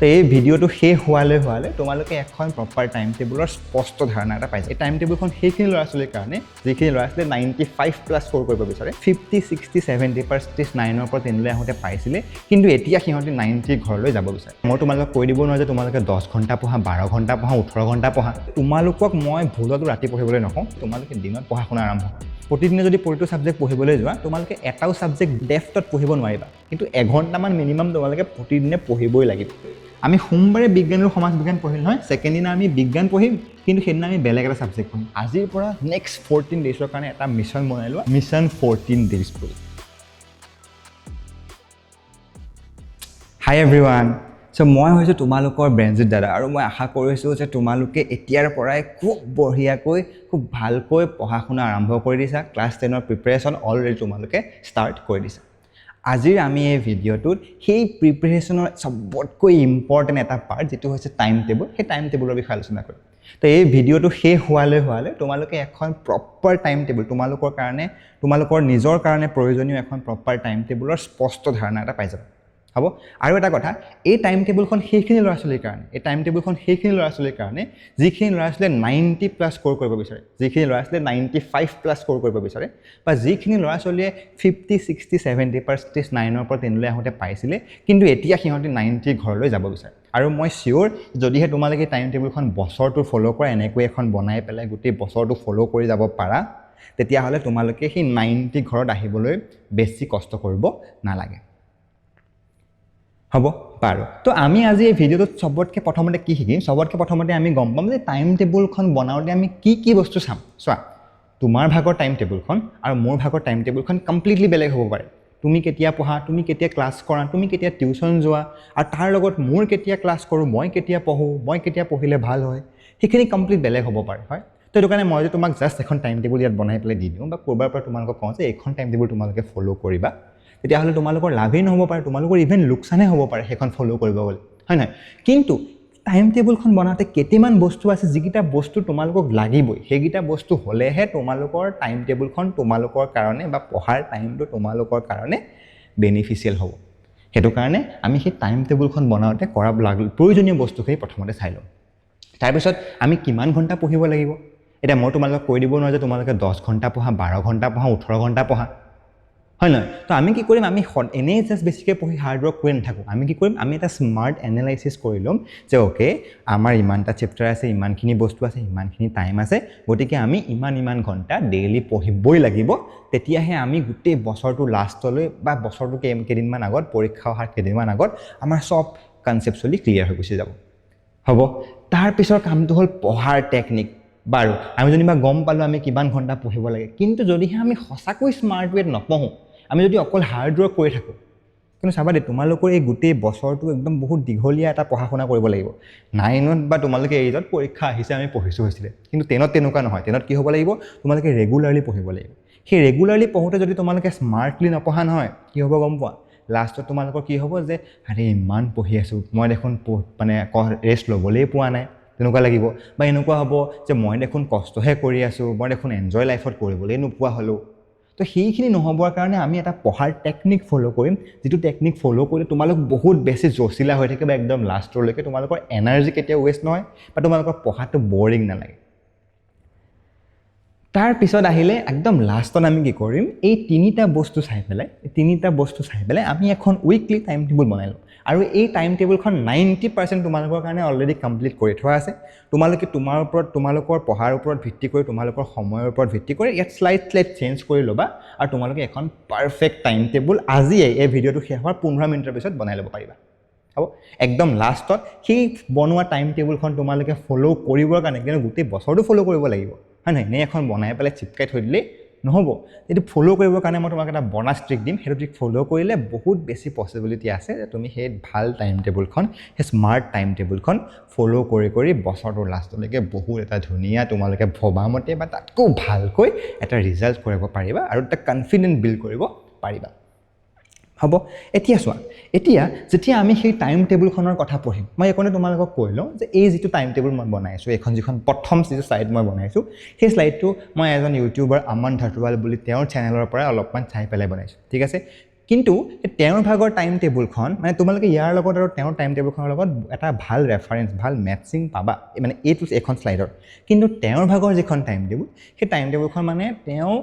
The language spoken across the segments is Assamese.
তো এই ভিডিওটো শেষ হোৱালে তোমালোকে এখন প্ৰপাৰ টাইম টেবুলৰ স্পষ্ট ধাৰণা এটা পাইছা। এই টাইম টেবুলখন সেইখিনি ল'ৰা ছোৱালীৰ কাৰণে যিখিনি ল'ৰা ছোৱালীয়ে 95+ স্ক'ৰ কৰিব বিচাৰে, 50, 60, 70% 9ৰ পৰা 10লৈ আহোঁতে পাইছিলে, কিন্তু এতিয়া সিহঁতে 90 ঘৰলৈ যাব বিচাৰে। মই তোমালোকক কৈ দিব নোৱাৰোঁ যে তোমালোকে 10 ঘণ্টা পঢ়া, 12 ঘণ্টা পঢ়া, 18 ঘণ্টা পঢ়া। তোমালোকক মই ভুলতো ৰাতি পঢ়িবলৈ নকওঁ, তোমালোকে দিনত পঢ়া শুনা আৰম্ভ কৰা। প্ৰতিদিনে যদি প্ৰতিটো ছাবজেক্ট পঢ়িবলৈ যোৱা, তোমালোকে এটাও ছাবজেক্ট ডেফটত পঢ়িব নোৱাৰিবা, কিন্তু এঘণ্টামান মিনিমাম তোমালোকে প্ৰতিদিনে পঢ়িবই লাগিব। আমি সোমবাৰে বিজ্ঞান আৰু সমাজ বিজ্ঞান পঢ়িম নহয়, ছেকেণ্ড দিনা আমি বিজ্ঞান পঢ়িম, কিন্তু সেইদিনা আমি বেলেগ এটা ছাবজেক্ট পঢ়িম। আজিৰ পৰা নেক্সট 14 ডেইজৰ কাৰণে এটা মিছন বনাই লোৱা, মিছন 14 ডেইজ বুলি। হাই এভৰিৱান, মই হৈছোঁ তোমালোকৰ ব্ৰেনজিত দাদা, আৰু মই আশা কৰিছোঁ যে তোমালোকে এতিয়াৰ পৰাই খুব বঢ়িয়াকৈ খুব ভালকৈ পঢ়া শুনা আৰম্ভ কৰি দিছা। ক্লাছ 10ৰ প্ৰিপেৰেশ্যন অলৰেডি তোমালোকে ষ্টাৰ্ট কৰি দিছা। আজিৰ আমি এই ভিডিঅ'টোত সেই প্ৰিপেৰেশ্যনৰ চবতকৈ ইম্পৰ্টেণ্ট এটা পাৰ্ট, যিটো হৈছে টাইম টেবুল, সেই টাইম টেবুলৰ বিষয়ে আলোচনা কৰিম। তো এই ভিডিঅ'টো শেষ হোৱালে তোমালোকে এখন প্ৰপাৰ টাইম টেবুল, তোমালোকৰ কাৰণে, তোমালোকৰ নিজৰ কাৰণে প্ৰয়োজনীয় এখন প্ৰপাৰ টাইম টেবুলৰ স্পষ্ট ধাৰণা এটা পাই যাবা। হ'ব। আৰু এটা কথা, এই টাইম টেবুলখন সেইখিনি ল'ৰা ছোৱালীৰ কাৰণে, এই টাইম টেবুলখন সেইখিনি ল'ৰা ছোৱালীৰ কাৰণে যিখিনি ল'ৰা ছোৱালীয়ে 90+ স্ক'ৰ কৰিব বিচাৰে, যিখিনি ল'ৰা ছোৱালীয়ে 95+ স্ক'ৰ কৰিব বিচাৰে, বা যিখিনি ল'ৰা ছোৱালীয়ে 50, 60, 70% 9ৰ পৰা 10লৈ আহোঁতে পাইছিলে, কিন্তু এতিয়া সিহঁতে 90 ঘৰলৈ যাব বিচাৰে। আৰু মই চিয়'ৰ, যদিহে তোমালোকে টাইম টেবুলখন বছৰটো ফ'ল' কৰা, এনেকৈ এখন বনাই পেলাই গোটেই বছৰটো ফ'ল' কৰি যাব পাৰা, তেতিয়াহ'লে তোমালোকে সেই 90 ঘৰত আহিবলৈ বেছি কষ্ট কৰিব নালাগে। হ'ব বাৰু। তো আমি আজি এই ভিডিঅ'টোত চবতকৈ প্ৰথমতে কি শিকিম, চবতকৈ প্ৰথমতে আমি গম পাম যে টাইম টেবুলখন বনাওঁতে আমি কি বস্তু চাম। চোৱা, তোমাৰ ভাগৰ টাইম টেবুলখন আৰু মোৰ ভাগৰ টাইম টেবুলখন কমপ্লিটলি বেলেগ হ'ব পাৰে। তুমি কেতিয়া পঢ়া, তুমি কেতিয়া ক্লাছ কৰা, তুমি কেতিয়া টিউশ্যন যোৱা, আৰু তাৰ লগত মোৰ কেতিয়া ক্লাছ কৰোঁ, মই কেতিয়া পঢ়োঁ, মই কেতিয়া পঢ়িলে ভাল হয়, সেইখিনি কমপ্লিট বেলেগ হ'ব পাৰে, হয়। তো সেইটো কাৰণে মই যে তোমাক জাষ্ট এখন টাইম টেবুল ইয়াত বনাই পেলাই দি দিওঁ, বা ক'ৰবাৰ পৰা তোমালোকক কওঁ যে এইখন টাইম টেবুল তোমালোকে ফ'ল' কৰিবা, তেতিয়াহ'লে তোমালোকৰ লাভেই নহ'ব পাৰে, তোমালোকৰ ইভেন লোকচানহে হ'ব পাৰে সেইখন ফ'ল' কৰিব গ'লে, হয় নহয়। কিন্তু টাইম টেবুলখন বনাওঁতে কেইটামান বস্তু আছে, যিকেইটা বস্তু তোমালোকক লাগিবই। সেইকেইটা বস্তু হ'লেহে তোমালোকৰ টাইম টেবুলখন তোমালোকৰ কাৰণে, বা পঢ়াৰ টাইমটো তোমালোকৰ কাৰণে বেনিফিচিয়েল হ'ব। সেইটো কাৰণে আমি সেই টাইম টেবুলখন বনাওঁতে কৰা প্ৰয়োজনীয় বস্তুখিনি প্ৰথমতে চাই লওঁ। তাৰপিছত আমি কিমান ঘণ্টা পঢ়িব লাগিব। এতিয়া মই তোমালোকক কৈ দিব নোৱাৰোঁ যে তোমালোকে 10 ঘণ্টা পঢ়া, 12 ঘণ্টা পঢ়া, 18 ঘণ্টা পঢ়া, হয় নহয়। তো আমি কি কৰিম, আমি এনেই জাষ্ট বেছিকৈ পঢ়ি হাৰ্ড ৱৰ্ক কৰি নাথাকোঁ। আমি কি কৰিম, আমি এটা স্মাৰ্ট এনালাইচিছ কৰি ল'ম যে অ'কে, আমাৰ ইমানটা চেপ্টাৰ আছে, ইমানখিনি বস্তু আছে, ইমানখিনি টাইম আছে, গতিকে আমি ইমান ঘণ্টা ডেইলি পঢ়িবই লাগিব। তেতিয়াহে আমি গোটেই বছৰটো লাষ্টলৈ, বা বছৰটো কেইদিনমান আগত, পৰীক্ষা অহাৰ কেইদিনমান আগত আমাৰ চব কনচেপচুৱেলি ক্লিয়াৰ হৈ গুচি যাব। হ'ব। তাৰপিছৰ কামটো হ'ল পঢ়াৰ টেকনিক। বাৰু, আমি যেনিবা গম পালোঁ আমি কিমান ঘণ্টা পঢ়িব লাগে, কিন্তু যদিহে আমি সঁচাকৈ স্মাৰ্ট ৱেত নপঢ়োঁ, আমি যদি অকল হাৰ্ড ৱৰ্ক কৰি থাকোঁ, কিন্তু চাবা দেই, তোমালোকৰ এই গোটেই বছৰটো একদম বহুত দীঘলীয়া এটা পঢ়া শুনা কৰিব লাগিব। 9ত বা তোমালোকে 8ত পৰীক্ষা আহিছে, আমি পঢ়িছোঁ হৈছিলে, কিন্তু 10ত তেনেকুৱা নহয়। 10ত কি হ'ব লাগিব, তোমালোকে ৰেগুলাৰলি পঢ়িব লাগিব। সেই ৰেগুলাৰলি পঢ়োঁতে যদি তোমালোকে স্মাৰ্টলি নপঢ়া নহয়, কি হ'ব গম পোৱা, লাষ্টত তোমালোকৰ কি হ'ব যে আৰে ইমান পঢ়ি আছোঁ, মই দেখোন মানে ৰেষ্ট ল'বলৈ পোৱা নাই, তেনেকুৱা লাগিব। বা এনেকুৱা হ'ব যে মই দেখোন কষ্টহে কৰি আছোঁ, মই দেখোন এনজয় লাইফত কৰিবলৈ নোপোৱা হ'লোঁ। তো সেইখিনি নহ'বৰ কাৰণে আমি এটা পঢ়াৰ টেকনিক ফ'ল' কৰিম, যিটো টেকনিক ফ'ল' কৰিলে তোমালোক বহুত বেছি জচিলা হৈ থাকে, বা একদম লাষ্টলৈকে তোমালোকৰ এনাৰ্জি কেতিয়াও ৱেষ্ট নহয়, বা তোমালোকৰ পঢ়াটো বৰিং নালাগে। তাৰপিছত আহিলে একদম লাষ্টত আমি কি কৰিম, এই তিনিটা বস্তু চাই পেলাই আমি এখন উইকলি টাইম টেবুল বনাই লওঁ। আৰু এই টাইম টেবুলখন 90% তোমালোকৰ কাৰণে অলৰেডি কমপ্লিট কৰি থোৱা আছে। তোমালোকে তোমাৰ ওপৰত, তোমালোকৰ পঢ়াৰ ওপৰত ভিত্তি কৰি, তোমালোকৰ সময়ৰ ওপৰত ভিত্তি কৰি ইয়াত শ্লাইড চেঞ্জ কৰি ল'বা, আৰু তোমালোকে এখন পাৰফেক্ট টাইম টেবুল আজিয়ে এই ভিডিঅ'টো শেষ হোৱাৰ 15 মিনিটৰ পিছত বনাই ল'ব পাৰিবা। হ'ব। একদম লাষ্টত সেই বনোৱা টাইম টেবুলখন তোমালোকে ফ'ল' কৰিবৰ কাৰণে, কিন্তু গোটেই বছৰটো ফ'ল' কৰিব লাগিব, হয় নহয়। এনেই এখন বনাই পেলাই চিপকাই থৈ দিলেই নহ'ব। এইটো ফ'ল' কৰিবৰ কাৰণে মই তোমাক এটা বনাছ ট্ৰিক দিম। সেইটো ট্ৰিক ফ'ল' কৰিলে বহুত বেছি পচিবিলিটি আছে যে তুমি সেই ভাল টাইম টেবুলখন, সেই স্মাৰ্ট টাইম টেবুলখন ফ'ল' কৰি বছৰটোৰ লাষ্টলৈকে বহুত এটা ধুনীয়া, তোমালোকে ভবামতে বা তাতকৈ ভালকৈ এটা ৰিজাল্ট কৰিব পাৰিবা, আৰু এটা কনফিডেন্ট বিল্ড কৰিব পাৰিবা। হ'ব। এতিয়া চোৱা, এতিয়া যেতিয়া আমি সেই টাইম টেবুলখনৰ কথা পঢ়িম, মই এইকণে তোমালোকক কৈ লওঁ যে এই যিটো টাইম টেবুল মই বনাইছোঁ, এইখন যিখন প্ৰথম যিটো শ্লাইড মই বনাইছোঁ, সেই শ্লাইডটো মই এজন ইউটিউবাৰ আমান ধাৰৱাল বুলি তেওঁৰ চেনেলৰ পৰা অলপমান চাই পেলাই বনাইছোঁ, ঠিক আছে। কিন্তু তেওঁৰ ভাগৰ টাইম টেবুলখন মানে তোমালোকে ইয়াৰ লগত আৰু তেওঁৰ টাইম টেবুলখনৰ লগত এটা ভাল ৰেফাৰেঞ্চ ভাল মেটচিং পাবা মানে এইটো এখন শ্লাইডত কিন্তু তেওঁৰ ভাগৰ যিখন টাইম টেবুল সেই টাইম টেবুলখন মানে তেওঁ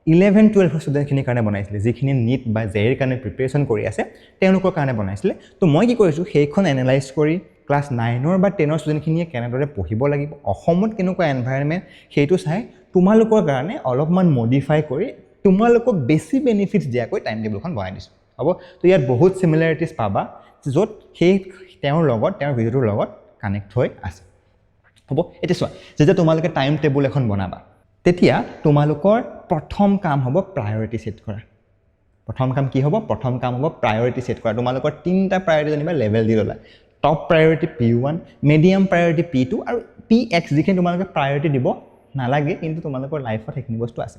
11-12 ষ্টুডেণ্টখিনিৰ কাৰণে বনাইছিলে যিখিনি নীট বা জেইৰ কাৰণে প্ৰিপেৰেশ্যন কৰি আছে তেওঁলোকৰ কাৰণে বনাইছিলে তো মই কি কৰিছোঁ সেইখন এনালাইজ কৰি ক্লাছ 9 বা 10 ষ্টুডেণ্টখিনিয়ে কেনেদৰে পঢ়িব লাগিব অসমত কেনেকুৱা এনভাইৰনমেণ্ট সেইটো চাই তোমালোকৰ কাৰণে অলপমান মডিফাই কৰি তোমালোকক বেছি বেনিফিটছ দিয়াকৈ টাইম টেবুলখন বনাই দিছোঁ হ'ব তো ইয়াত বহুত চিমিলাৰিটিজ পাবা য'ত সেই তেওঁৰ লগত তেওঁৰ ভিডিঅ'টোৰ লগত কানেক্ট হৈ আছে হ'ব এতিয়া চোৱা যেতিয়া তোমালোকে টাইম টেবুল এখন বনাবা তেতিয়া তোমালোকৰ প্ৰথম কাম হ'ব প্ৰায়ৰিটি ছেট কৰা প্ৰথম কাম কি হ'ব প্ৰথম কাম হ'ব প্ৰায়ৰিটি ছেট কৰা তোমালোকৰ তিনিটা প্ৰায়ৰিটি যেনিবা লেভেল দি ল'লা top priority P1 medium priority P2 আৰু PX যিখিনি তোমালোকে প্ৰায়ৰিটি দিব নালাগে কিন্তু তোমালোকৰ লাইফত সেইখিনি বস্তু আছে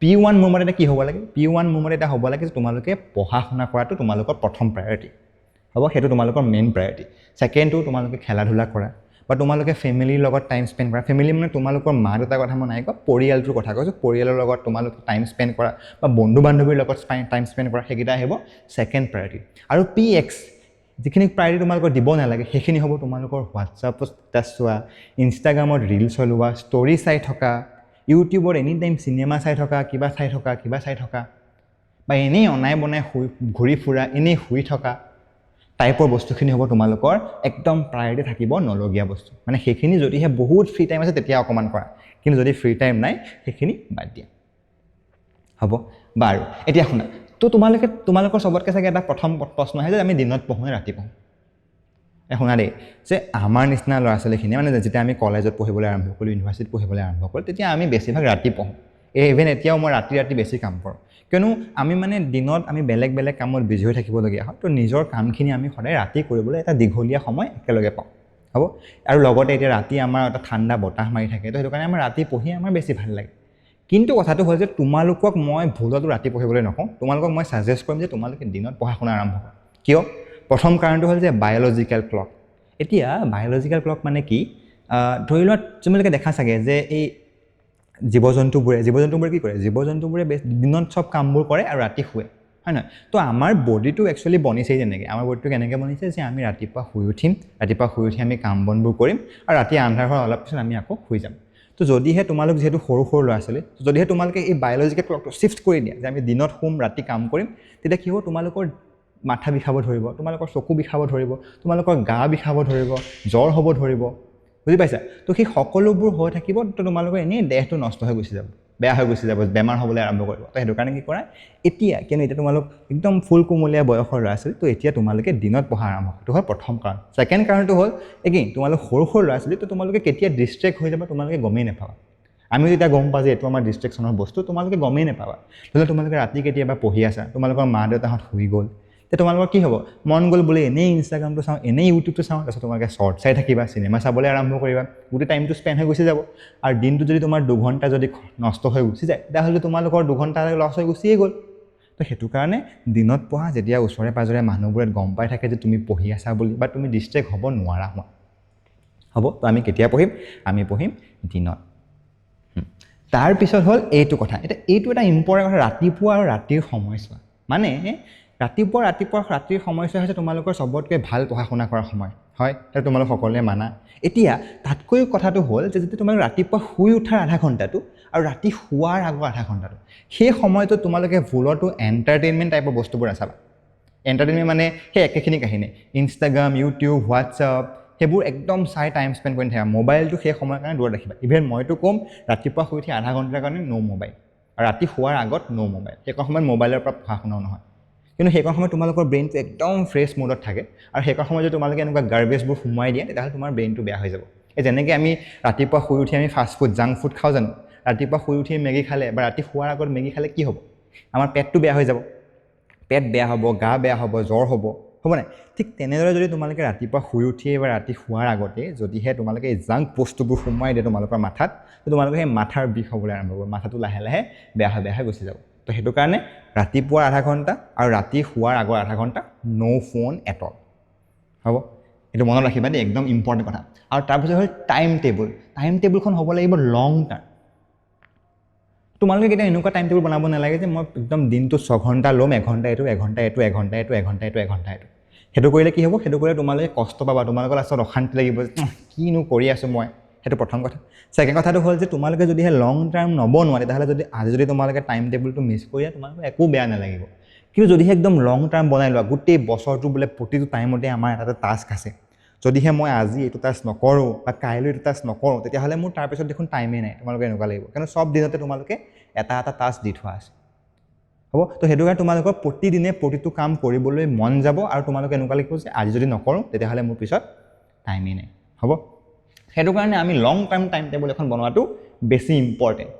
P1 মোৰ মতে কি হ'ব লাগে P1 মোৰ মতে এটা হ'ব লাগে যে তোমালোকে পঢ়া শুনা কৰাটো তোমালোকৰ প্ৰথম প্ৰায়ৰিটি হ'ব সেইটো তোমালোকৰ মেইন প্ৰায়ৰিটি ছেকেণ্ডটো তোমালোকে খেলা ধূলা কৰা বা তোমালোকে ফেমিলিৰ লগত টাইম স্পেণ্ড কৰা ফেমিলি মানে তোমালোকৰ মা দেউতাৰ কথা মই নাই কোৱা পৰিয়ালটোৰ কথা কৈছোঁ পৰিয়ালৰ লগত তোমালোকে টাইম স্পেণ্ড কৰা বা বন্ধু বান্ধৱীৰ লগত টাইম স্পেণ্ড কৰা সেইকেইটা আহিব ছেকেণ্ড প্ৰায়ৰিটি আৰু PX যিখিনি প্ৰায়ৰিটি তোমালোকৰ দিব নালাগে সেইখিনি হ'ব তোমালোকৰ হোৱাটছআপত ষ্টেটাছ চোৱা ইনষ্টাগ্ৰামত ৰিল চলোৱা ষ্টৰি চাই থকা ইউটিউবত এনি টাইম চিনেমা চাই থকা কিবা চাই থকা বা এনেই অনাই বনাই ঘূৰি ফুৰা এনেই শুই থকা টাইপৰ বস্তুখিনি হ'ব তোমালোকৰ একদম প্ৰায়ৰিটি থাকিব নলগীয়া বস্তু মানে সেইখিনি যদিহে বহুত ফ্ৰী টাইম আছে তেতিয়া অকণমান কৰা কিন্তু যদি ফ্ৰী টাইম নাই সেইখিনি বাদ দিয়া হ'ব বাৰু এতিয়া শুনা তো তোমালোকৰ চবতকৈ চাগে এটা প্ৰথম প্ৰশ্ন আহে যে আমি দিনত পঢ়োঁ ৰাতি পঢ়োঁ শুনা দেই যে আমাৰ নিচিনা ল'ৰা ছোৱালীখিনিয়ে মানে যেতিয়া আমি কলেজত পঢ়িবলৈ আৰম্ভ কৰিলোঁ ইউনিভাৰ্চিটিত পঢ়িবলৈ আৰম্ভ কৰিলোঁ তেতিয়া আমি বেছিভাগ ৰাতি পঢ়োঁ ইভেন এতিয়াও মই ৰাতি বেছি কাম কৰোঁ কিয়নো আমি মানে দিনত আমি বেলেগ কামত বিজি হৈ থাকিবলগীয়া হয় তো নিজৰ কামখিনি আমি সদায় ৰাতি কৰিবলৈ এটা দীঘলীয়া সময় একেলগে পাওঁ হ'ব আৰু লগতে এতিয়া ৰাতি আমাৰ এটা ঠাণ্ডা বতাহ মাৰি থাকে তো সেইটো কাৰণে আমাৰ ৰাতি পঢ়ি আমাৰ বেছি ভাল লাগে কিন্তু কথাটো হ'ল যে তোমালোকক মই ভুলতো ৰাতি পঢ়িবলৈ নকওঁ তোমালোকক মই ছাজেষ্ট কৰিম যে তোমালোকে দিনত পঢ়া শুনা আৰম্ভ কৰা কিয় প্ৰথম কাৰণটো হ'ল যে বায়'লজিকেল ক্লক এতিয়া বায়'লজিকেল ক্লক মানে কি ধৰি লোৱা তোমালোকে দেখা চাগে যে এই জীৱ জন্তুবোৰে কি কৰে জীৱ জন্তুবোৰে দিনত চব কামবোৰ কৰে আৰু ৰাতি শুৱে হয় নহয় তো আমাৰ বডিটো একচুৱেলি বনিছেই যেনেকৈ আমাৰ বডিটো কেনেকৈ বনিছে যে আমি ৰাতিপুৱা শুই উঠিম আমি কাম বনবোৰ কৰিম আৰু ৰাতি আন্ধাৰ হোৱাৰ অলপ পিছত আমি আকৌ শুই যাম তো যদিহে তোমালোক যিহেতু সৰু ল'ৰা ছোৱালী যদিহে তোমালোকে এই বায়'লজিকেল ক্লকটো শ্বিফ্ট কৰি দিয়া যে আমি দিনত শুম ৰাতি কাম কৰিম তেতিয়া কি হ'ব তোমালোকৰ মাথা বিষাব ধৰিব তোমালোকৰ চকু বিষাব ধৰিব তোমালোকৰ গা বিষাব ধৰিব জ্বৰ হ'ব ধৰিব বুজি পাইছা তো সেই সকলোবোৰ হৈ থাকিব তো তোমালোকৰ এনেই দেহটো নষ্ট হৈ গুচি যাব বেয়া হৈ গুচি যাব বেমাৰ হ'বলৈ আৰম্ভ কৰিব তো সেইটো কাৰণে কি কৰা এতিয়া কিয়নো এতিয়া তোমালোক একদম ফুল কোমলীয়া বয়সৰ ল'ৰা ছোৱালী তো এতিয়া তোমালোকে দিনত পঢ়া আৰম্ভ কৰা সেইটো হ'ল প্ৰথম কাৰণ ছেকেণ্ড কাৰণটো হ'ল এগেইন তোমালোক সৰু ল'ৰা ছোৱালী তো তোমালোকে কেতিয়া ডিষ্ট্ৰেক্ট হৈ যাবা তোমালোকে গমেই নাপাবা আমি যেতিয়া গম পাওঁ যে এইটো আমাৰ ডিষ্ট্ৰেকশ্যনৰ বস্তু তোমালোকে গমেই নাপাবা ধৰি লওক তোমালোকে ৰাতি কেতিয়াবা পঢ়ি আছা তোমালোকৰ মা দেউতাহঁত শুই গ'ল তে তোমালোকৰ কি হ'ব মন গ'ল বুলি এনেই ইনষ্টাগ্ৰামটো চাওঁ এনেই ইউটিউবটো চাওঁ তাৰপিছত তোমালোকে শ্বৰ্ট চাই থাকিবা চিনেমা চাবলৈ আৰম্ভ কৰিবা গোটেই টাইমটো স্পেণ্ড হৈ গুচি যাব আৰু দিনটো যদি তোমাৰ 2 ঘণ্টা যদি নষ্ট হৈ গুচি যায় তেতিয়াহ'লে তোমালোকৰ 2 ঘণ্টা লছ হৈ গুচিয়ে গ'ল তো সেইটো কাৰণে দিনত পঢ়া যেতিয়া ওচৰে পাজৰে মানুহবোৰে গম পাই থাকে যে তুমি পঢ়ি আছা বুলি বা তুমি ডিষ্ট্ৰেক্ট হ'ব নোৱাৰা হ'ব তো আমি কেতিয়া পঢ়িম আমি পঢ়িম দিনত তাৰপিছত হ'ল এইটো কথা এতিয়া এইটো এটা ইম্পৰ্টেণ্ট কথা ৰাতিপুৱা আৰু ৰাতিৰ সময়ছোৱা মানে ৰাতিৰ সময়ছোৱা হৈছে তোমালোকৰ চবতকৈ ভাল পঢ়া শুনা কৰাৰ সময় হয় সেইটো তোমালোক সকলোৱে মানা এতিয়া তাতকৈ কথাটো হ'ল যে যেতিয়া তোমালোক ৰাতিপুৱা শুই উঠাৰ আধা ঘণ্টাটো আৰু ৰাতি শোৱাৰ আগৰ আধা ঘণ্টাটো সেই সময়টোত তোমালোকে ভুলতো এণ্টাৰটেইনমেণ্ট টাইপৰ বস্তুবোৰ নাচাবা এণ্টাৰটেইনমেণ্ট মানে সেই একেখিনি কাহিনী ইনষ্টাগ্ৰাম ইউটিউব হোৱাটছআপ সেইবোৰ একদম চাই টাইম স্পেণ্ড কৰি নাথাকা মোবাইলটো সেই সময়ৰ কাৰণে দূৰত ৰাখিবা ইভেন মইতো ক'ম ৰাতিপুৱা শুই উঠি আধা ঘণ্টাৰ কাৰণে ন' মোবাইল আৰু ৰাতি শোৱাৰ আগত ন' মোবাইল সেইকণ সময়ত মোবাইলৰ পৰা পঢ়া শুনাও নহয় কিন্তু সেইকণ সময়ত তোমালোকৰ ব্ৰেইনটো একদম ফ্ৰেছ মুডত থাকে আৰু সেইকণ সময়ত যদি তোমালোকে এনেকুৱা গাৰ্বেজবোৰ সোমোৱাই দিয়ে তেতিয়াহ'লে তোমাৰ ব্ৰেইনটো বেয়া হৈ যাব এই যেনেকৈ আমি ৰাতিপুৱা শুই উঠি আমি ফাষ্ট ফুড জাংক ফুড খাওঁ জানো ৰাতিপুৱা শুই উঠি মেগী খালে বা ৰাতি শোৱাৰ আগত মেগী খালে কি হ'ব আমাৰ পেটটো বেয়া হৈ যাব পেট বেয়া হ'ব গা বেয়া হ'ব জ্বৰ হ'ব নাই ঠিক তেনেদৰে যদি তোমালোকে ৰাতিপুৱা শুই উঠিয়ে বা ৰাতি শোৱাৰ আগতে যদিহে তোমালোকে এই জাংক বস্তুবোৰ সোমোৱাই দিয়ে তোমালোকৰ মাথাত তো তোমালোকে সেই মাথাৰ বিষ হ'বলৈ আৰম্ভ কৰিব মাথাটো লাহে লাহে বেয়া হৈ গুচি যাব তো সেইটো কাৰণে ৰাতিপুৱাৰ আধা ঘণ্টা আৰু ৰাতি শোৱাৰ আগৰ আধা ঘণ্টা ন' ফোন এট অল হ'ব এইটো মনত ৰাখিবা দেই একদম ইম্পৰ্টেণ্ট কথা আৰু তাৰপিছত হ'ল টাইম টেবুলখন হ'ব লাগিব লং টাৰ্ম তোমালোকে কেতিয়া এনেকুৱা টাইম টেবুল বনাব নালাগে যে মই একদম দিনটো 6 ঘণ্টা ল'ম, এঘণ্টা এইটো, এঘণ্টা এইটো, এঘণ্টা এইটো, এঘণ্টা এইটো, এঘণ্টা এইটো। সেইটো কৰিলে কি হ'ব? সেইটো কৰিলে তোমালোকে কষ্ট পাবা, তোমালোকৰ লাষ্টত অশান্তি লাগিব যে কিনো কৰি আছোঁ মই। সেইটো প্ৰথম কথা। ছেকেণ্ড কথাটো হ'ল যে তোমালোকে যদিহে লং টাৰ্ম নবনোৱা, তেতিয়াহ'লে আজি যদি তোমালোকে টাইম টেবুলটো মিছ কৰি দিয়া, তোমালোকৰ একো বেয়া নালাগিব। কিন্তু যদিহে একদম লং টাৰ্ম বনাই লোৱা, গোটেই বছৰটো বোলে প্ৰতিটো টাইমতে আমাৰ এটা টাস্ক আছে, যদিহে মই আজি এইটো টাস্ক নকৰোঁ বা কাইলৈ এইটো টাস্ক নকৰোঁ, তেতিয়াহ'লে মোৰ তাৰপিছত দেখোন টাইমেই নাই, তোমালোকে এনেকুৱা লাগিব। কাৰণ চব দিনতে তোমালোকে এটা টাস্ক দি থোৱা আছে। হ'ব? তো সেইটো কাৰণে তোমালোকৰ প্ৰতিদিনে প্ৰতিটো কাম কৰিবলৈ মন যাব আৰু তোমালোকে এনেকুৱা লাগিব যে আজি যদি নকৰোঁ তেতিয়াহ'লে মোৰ পিছত টাইমেই নাই। হ'ব? সেইটো কাৰণে আমি লং টাৰ্ম টাইম টেবুল এখন বনোৱাটো বেছি ইম্পৰ্টেণ্ট।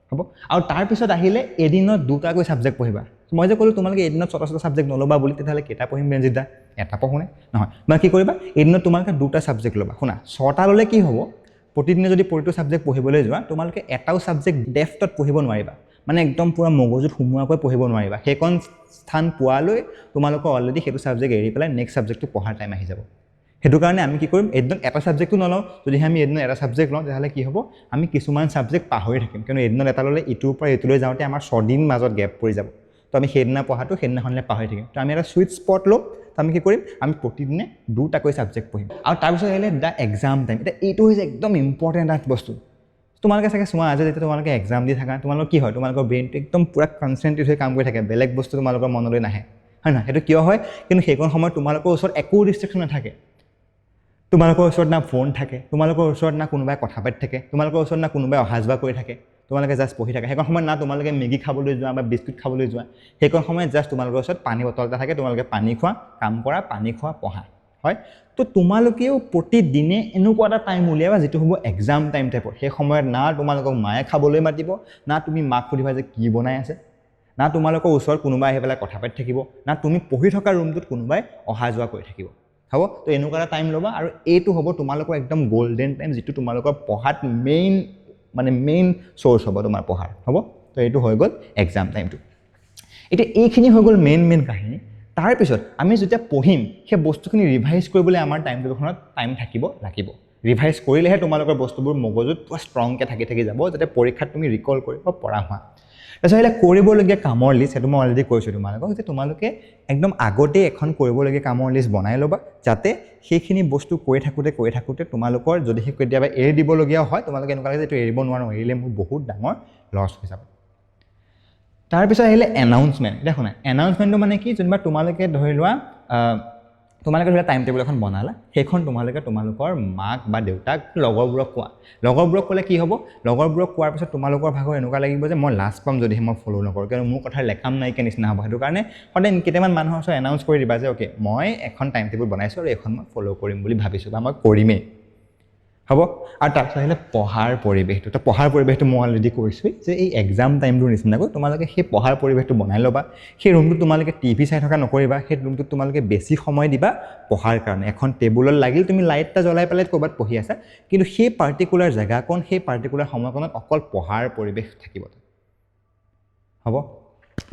হ'ব? আৰু তাৰপিছত আহিলে এদিনত 2টাকৈ ছাবজেক্ট পঢ়িবা। মই যে ক'লোঁ তোমালোকে এদিনত 6টা ছাবজেক্ট নল'বা বুলি, তেতিয়াহ'লে কেইটা পঢ়িম ৰঞ্জিত দা? এটা পঢ়োনে? নহয়। মানে কি কৰিবা? এদিনত তোমালোকে 2টা ছাবজেক্ট ল'বা। শুনা, 6টা ল'লে কি হ'ব? প্ৰতিদিনে যদি প্ৰতিটো ছাবজেক্ট পঢ়িবলৈ যোৱা, তোমালোকে এটাও ছাবজেক্ট ডেফটত পঢ়িব নোৱাৰিবা। মানে একদম পূৰা মগজুত সোমোৱাকৈ পঢ়িব নোৱাৰিবা। সেইকণ স্থান পোৱালৈ তোমালোকৰ অলৰেডি সেইটো ছাবজেক্ট এৰি পেলাই নেক্সট ছাবজেক্টটো পঢ়াৰ টাইম আহি যাব। সেইটো কাৰণে আমি কি কৰিম? এদিনত এটা ছাবজেক্টটো নলওঁ। যদিহে আমি এদিনত এটা ছাবজেক্ট লওঁ, তেতিয়াহ'লে কি হ'ব? আমি কিছুমান ছাবজেক্ট পাহৰি থাকিম। কিয়নো এদিনত এটা ল'লে ইটোৰ পৰা এইটোলৈ যাওঁতে আমাৰ 6 দিন মাজত গেপ পৰি যাব। তো আমি সেইদিনা পঢ়াটো সেইদিনাখনলৈ পাহৰি থাকিম। তো আমি এটা ছুইট স্পট ল'ম। তো আমি কি কৰিম? আমি প্ৰতিদিনে 2টাকৈ ছাবজেক্ট পঢ়িম। আৰু তাৰপিছত আহিলে দ্য এক্সাম টাইম। এতিয়া এইটো হৈছে একদম ইম্পৰ্টেণ্ট এটা বস্তু। তোমালোকে চাগে চোৱা আজি যেতিয়া তোমালোকে এক্সাম দি থাকা, তোমালোকৰ কি হয়? তোমালোকৰ ব্ৰেইনটো একদম পূৰা কনচেনট্ৰেট হৈ কাম কৰি থাকে, বেলেগ বস্তু তোমালোকৰ মনলৈ নাহে, হয় নহয়? সেইটো কিয় হয়? কিন্তু সেইকণ সময়ত তোমালোকৰ ওচৰত একো ৰিষ্ট্ৰিকশ্যন নাথাকে। তোমালোকৰ ওচৰত না ফোন থাকে, তোমালোকৰ ওচৰত না কোনোবাই কথা পাতি থাকে, তোমালোকৰ ওচৰত না কোনোবাই অহা যোৱা কৰি থাকে, তোমালোকে জাষ্ট পঢ়ি থাকে। সেইকণ সময়ত না তোমালোকে মেগী খাবলৈ যোৱা বা বিস্কুট খাবলৈ যোৱা, সেইকণ সময়ত জাষ্ট তোমালোকৰ ওচৰত পানী বটল এটা থাকে, তোমালোকে পানী খোৱা, কাম কৰা, পানী খোৱা, পঢ়া, হয়? তো তোমালোকেও প্ৰতিদিনে এনেকুৱা এটা টাইম উলিয়াবা যিটো হ'ব এক্সাম টাইম টাইপৰ। সেই সময়ত না তোমালোকক মায়ে খাবলৈ মাতিব, না তুমি মাক সুধিবা যে কি বনাই আছে, না তোমালোকৰ ওচৰত কোনোবাই আহি পেলাই কথা পাতি থাকিব, না তুমি পঢ়ি থকা ৰুমটোত কোনোবাই অহা যোৱা কৰি থাকিব। হ'ব? তো এনেকুৱা এটা টাইম ল'বা আৰু এইটো হ'ব তোমালোকৰ একদম গ'ল্ডেন টাইম, যিটো তোমালোকৰ পঢ়াত মেইন চ'ৰ্চ হ'ব তোমাৰ পঢ়াৰ। হ'ব? তো এইটো হৈ গ'ল এক্সাম টাইমটো। এতিয়া এইখিনি হৈ গ'ল মেইন কাহিনী। তাৰপিছত আমি যেতিয়া পঢ়িম, সেই বস্তুখিনি ৰিভাইজ কৰিবলৈ আমাৰ টাইম টেবুলখনত টাইম থাকিব লাগিব। ৰিভাইজ কৰিলেহে তোমালোকৰ বস্তুবোৰ মগজুত পুৰা ষ্ট্ৰংকৈ থাকি যাব, যাতে পৰীক্ষাত তুমি ৰিকল কৰিব পৰা হোৱা। তাৰপিছত আহিলে কৰিবলগীয়া কামৰ লিষ্ট। সেইটো মই অলৰেডি কৈছোঁ তোমালোকক যে তোমালোকে একদম আগতেই এখন কৰিবলগীয়া কামৰ লিষ্ট বনাই ল'বা, যাতে সেইখিনি বস্তু কৰি থাকোঁতে তোমালোকৰ যদি কেতিয়াবা এৰি দিবলগীয়া হয়, তোমালোকে এনেকুৱা লাগে যে এইটো এৰিব নোৱাৰোঁ, এৰিলে মোৰ বহুত ডাঙৰ লছ হৈ যাব। তাৰপিছত আহিলে এনাউন্সমেণ্ট। এতিয়া শুনা, এনাউন্সমেণ্টটো মানে কি? যেনিবা তোমালোকে ধৰি লোৱা টাইম টেবুল এখন বনালা, সেইখন তোমালোকৰ মাক বা দেউতাক, লগৰবোৰক কোৱা। লগৰবোৰক ক'লে কি হ'ব? লগৰবোৰক কোৱাৰ পিছত তোমালোকৰ ভাগৰ এনেকুৱা লাগিব যে মই লাজ পাম যদিহে মই ফ'ল' নকৰোঁ, কিয়নো মোৰ কথা লেখাম নাইকিয়া নিচিনা হ'ব। সেইটো কাৰণে সদায় কেইটামান মানুহৰ ওচৰত এনাউন্স কৰি দিবা যে অ'কে, মই এখন টাইম টেবুল বনাইছোঁ আৰু এইখন মই ফ'ল' কৰিম বুলি ভাবিছোঁ বা মই কৰিমেই। হ'ব? আৰু তাৰপিছত আহিলে পঢ়াৰ পৰিৱেশটো। তো পঢ়াৰ পৰিৱেশটো মই অলৰেডি কৈছোঁৱেই যে এই এক্সাম টাইমটোৰ নিচিনাকৈ তোমালোকে সেই পঢ়াৰ পৰিৱেশটো বনাই ল'বা। সেই ৰুমটোত তোমালোকে টিভি চাই থকা নকৰিবা, সেই ৰুমটোত তোমালোকে বেছি সময় দিবা পঢ়াৰ কাৰণে। এখন টেবুলত লাগিল তুমি লাইট এটা জ্বলাই পেলাই ক'ৰবাত পঢ়ি আছা, কিন্তু সেই পাৰ্টিকুলাৰ জেগাকণ, সেই পাৰ্টিকুলাৰ সময়কণত অকল পঢ়াৰ পৰিৱেশ থাকিব। হ'ব?